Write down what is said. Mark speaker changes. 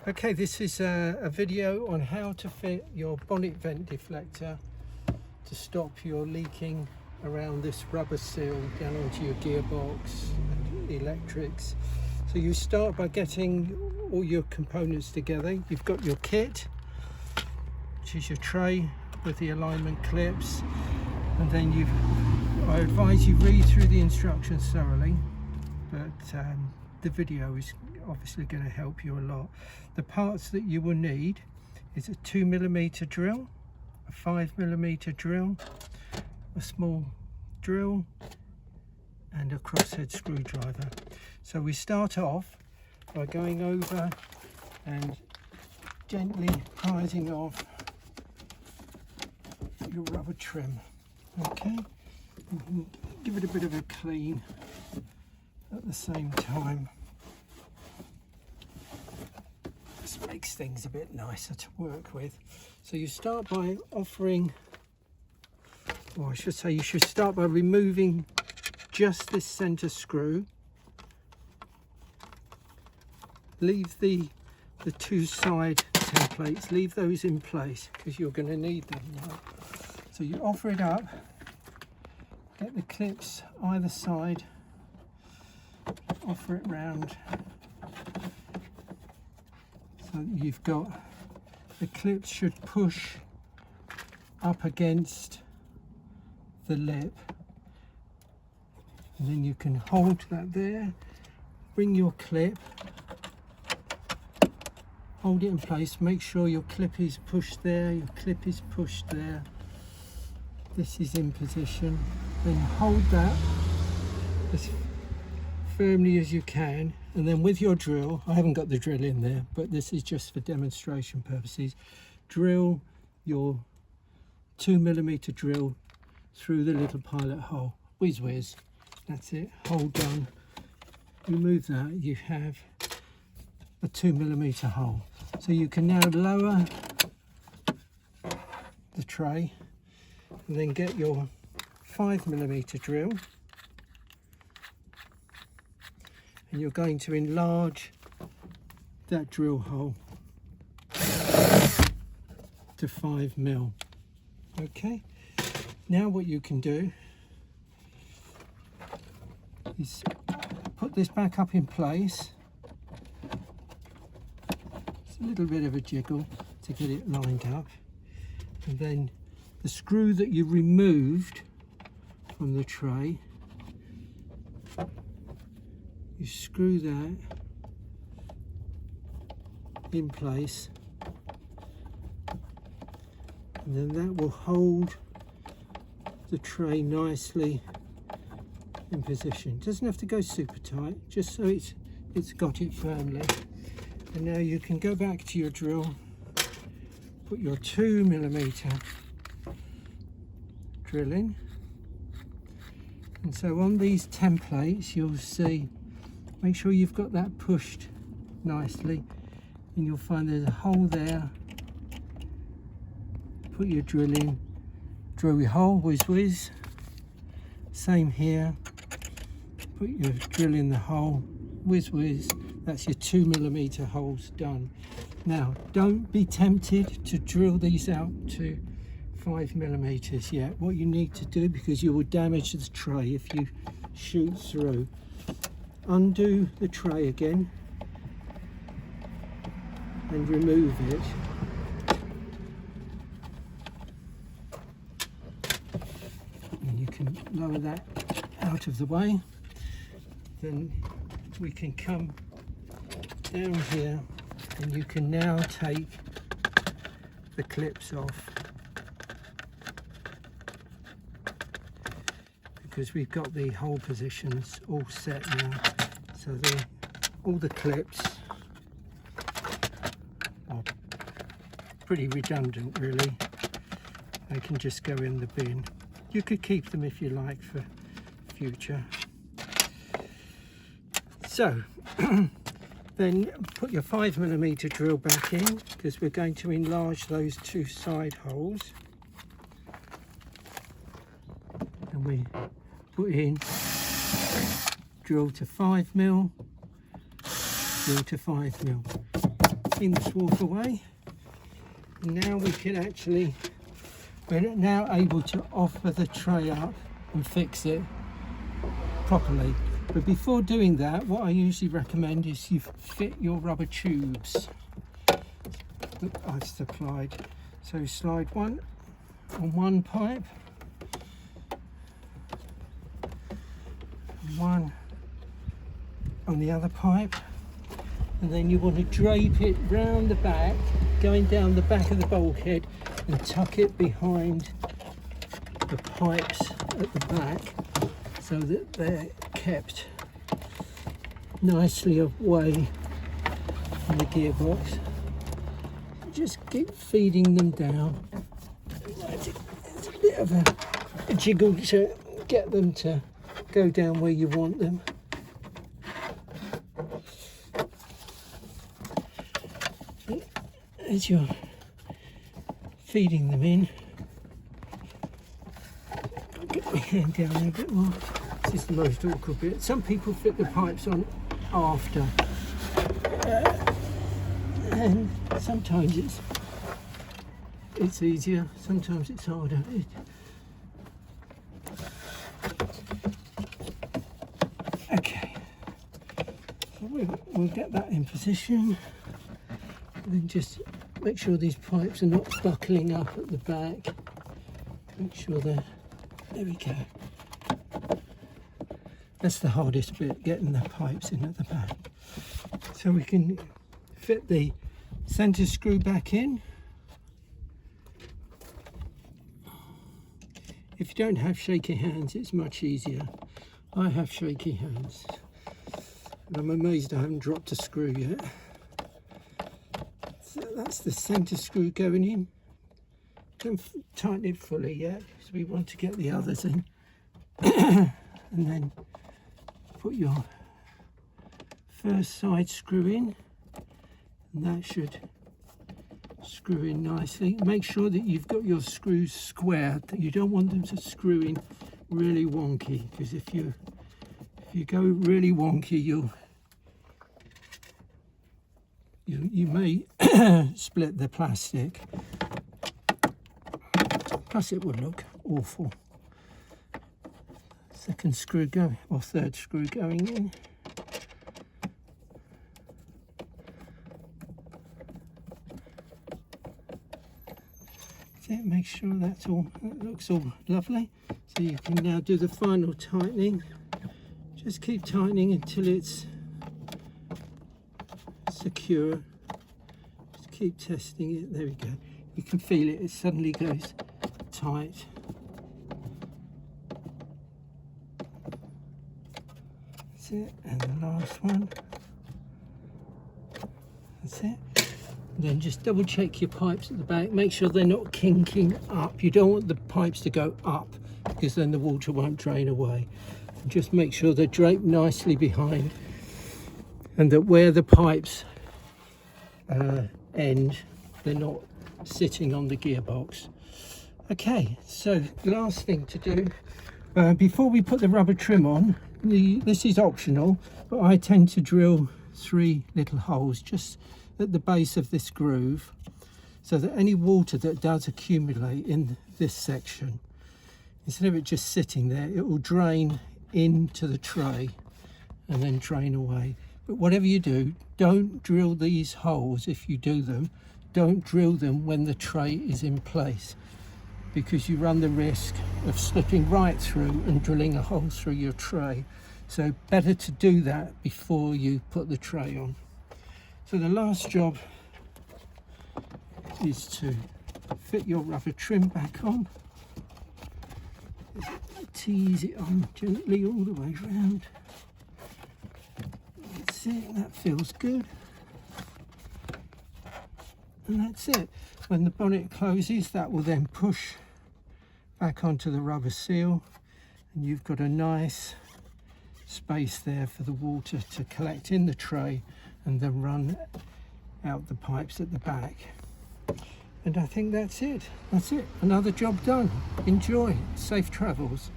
Speaker 1: Okay, this is a video on how to fit your bonnet vent deflector to stop your leaking around this rubber seal down onto your gearbox and electrics. So you start by getting all your components together. You've got your kit, which is your tray with the alignment clips, and then I advise you read through the instructions thoroughly, but the video is obviously going to help you a lot. The parts that you will need is a 2mm drill, a 5mm drill, a small drill, and a crosshead screwdriver. So we start off by going over and gently prising off your rubber trim. Okay, you can give it a bit of a clean at the same time. This makes things a bit nicer to work with. So you start by offering, or I should say you should start by removing just this center screw. Leave the two side templates, leave those in place because you're going to need them. Right? So you offer it up, get the clips either side, offer it round, so that you've got the clips should push up against the lip, and then you can hold that there, bring your clip, hold it in place, make sure your clip is pushed there, your clip is pushed there, this is in position, then hold that as firmly as you can, and then with your drill, I haven't got the drill in there, but this is just for demonstration purposes, drill your 2mm drill through the little pilot hole. Whiz whiz, that's it, hole done. Remove that, you have a 2mm hole. So you can now lower the tray and then get your 5mm drill, and you're going to enlarge that drill hole to 5mm. Okay, now what you can do is put this back up in place. It's a little bit of a jiggle to get it lined up, and then the screw that you removed from the tray, you screw that in place, and then that will hold the tray nicely in position. It doesn't have to go super tight, just so it's got it firmly. And now you can go back to your drill, put your 2mm drill in, and so on these templates you'll see, make sure you've got that pushed nicely, and you'll find there's a hole there. Put your drill in, drill your hole, whiz whiz. Same here, put your drill in the hole, whiz whiz. That's your 2mm holes done. Now don't be tempted to drill these out to 5mm yet. What you need to do, because you will damage the tray if you shoot through, undo the tray again and remove it. And you can lower that out of the way. Then we can come down here, and you can now take the clips off, because we've got the hole positions all set now. So all the clips are pretty redundant really. They can just go in the bin. You could keep them if you like for future. So then put your 5mm drill back in, because we're going to enlarge those two side holes. And we put in drill to 5mm, drill to 5mm. clean the swarf away. Now we can actually, we're now able to offer the tray up and fix it properly. But before doing that, what I usually recommend is you fit your rubber tubes that I've supplied. So slide one on one pipe, one on the other pipe, and then you want to drape it round the back, going down the back of the bulkhead, and tuck it behind the pipes at the back so that they're kept nicely away from the gearbox. Just keep feeding them down. It's a bit of a jiggle to get them to go down where you want them. As you're feeding them in, I'll get my hand down there a bit more. This is the most awkward bit. Some people fit the pipes on after, and sometimes it's easier, sometimes it's harder. Okay, so we'll get that in position, and then just make sure these pipes are not buckling up at the back. Make sure there we go. That's the hardest bit, getting the pipes in at the back. So we can fit the centre screw back in. If you don't have shaky hands, it's much easier. I have shaky hands, and I'm amazed I haven't dropped a screw yet. So that's the centre screw going in. Don't tighten it fully yet, because we want to get the others in. And then put your first side screw in, and that should screw in nicely. Make sure that you've got your screws square. You don't want them to screw in really wonky, because if you go really wonky, you may split the plastic. Plus it would look awful. Second screw going, or third screw going in. Make sure that looks all lovely. So you can now do the final tightening. Just keep tightening until it's secure. Just keep testing it. There we go. You can feel it. It suddenly goes tight. That's it. And the last one. That's it. Then just double check your pipes at the back. Make sure they're not kinking up. You don't want the pipes to go up, because then the water won't drain away. And just make sure they're draped nicely behind, and that where the pipes end, they're not sitting on the gearbox. Okay, so the last thing to do, before we put the rubber trim on, this is optional, but I tend to drill 3 little holes just at the base of this groove, so that any water that does accumulate in this section, instead of it just sitting there, it will drain into the tray and then drain away. But whatever you do, don't drill these holes. If you do them, don't drill them when the tray is in place, because you run the risk of slipping right through and drilling a hole through your tray. So better to do that before you put the tray on. So the last job is to fit your rubber trim back on. Tease it on gently all the way around. That's it, that feels good. And that's it. When the bonnet closes, that will then push back onto the rubber seal, and you've got a nice space there for the water to collect in the tray and then run out the pipes at the back. And I think that's it. That's it. Another job done. Enjoy. Safe travels.